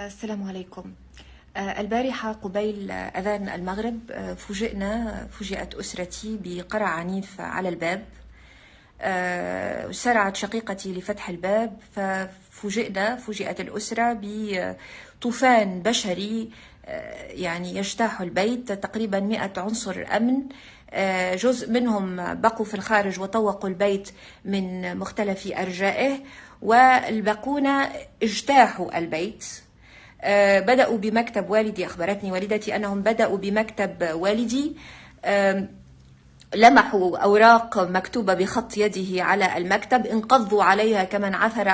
السلام عليكم. البارحة قبيل أذان المغرب فوجئت أسرتي بقرع عنيف على الباب. سرعت شقيقتي لفتح الباب، ففوجئت الأسرة بطوفان بشري يعني يجتاح البيت. تقريبا 100 عنصر أمن، جزء منهم بقوا في الخارج وطوقوا البيت من مختلف أرجائه، والباقون اجتاحوا البيت. بدأوا بمكتب والدي. أخبرتني والدتي أنهم بدأوا بمكتب والدي، لمحوا أوراق مكتوبة بخط يده على المكتب، انقضوا عليها كمن عثر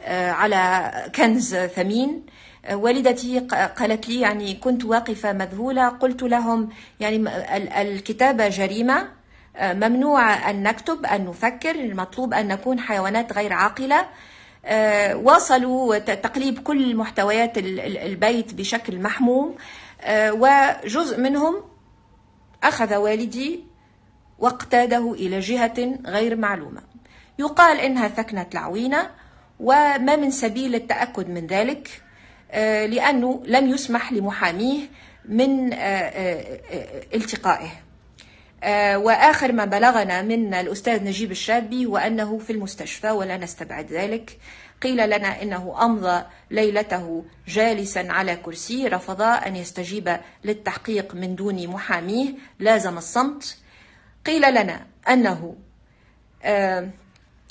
على كنز ثمين. والدتي قالت لي، يعني كنت واقفة مذهولة، قلت لهم يعني الكتابة جريمة، ممنوع أن نكتب، أن نفكر، المطلوب أن نكون حيوانات غير عاقلة. واصلوا تقليب كل محتويات البيت بشكل محموم، وجزء منهم أخذ والدي واقتاده إلى جهة غير معلومة. يقال إنها ثكنة العوينة، وما من سبيل التأكد من ذلك، لأنه لم يسمح لمحاميه من التقائه. وآخر ما بلغنا من الأستاذ نجيب الشابي هو أنه في المستشفى، ولا نستبعد ذلك. قيل لنا إنه أمضى ليلته جالسا على كرسي، رفض أن يستجيب للتحقيق من دون محاميه، لازم الصمت. قيل لنا أنه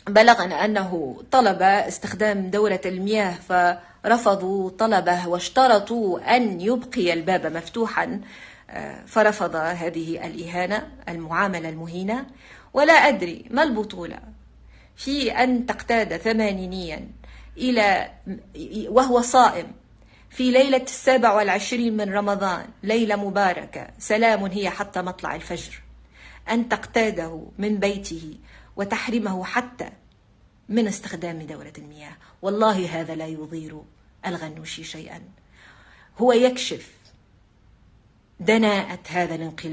بلغنا أنه طلب استخدام دورة المياه فرفضوا طلبه، واشترطوا أن يبقي الباب مفتوحا، فرفض هذه الإهانة، المعاملة المهينة. ولا أدري ما البطولة في أن تقتاد ثمانينيا وهو صائم في ليلة 27 من رمضان، ليلة مباركة، سلام هي حتى مطلع الفجر، أن تقتاده من بيته وتحرمه حتى من استخدام دورة المياه. والله هذا لا يضير الغنوشي شيئا، هو يكشف دناءة هذا الانقلاب.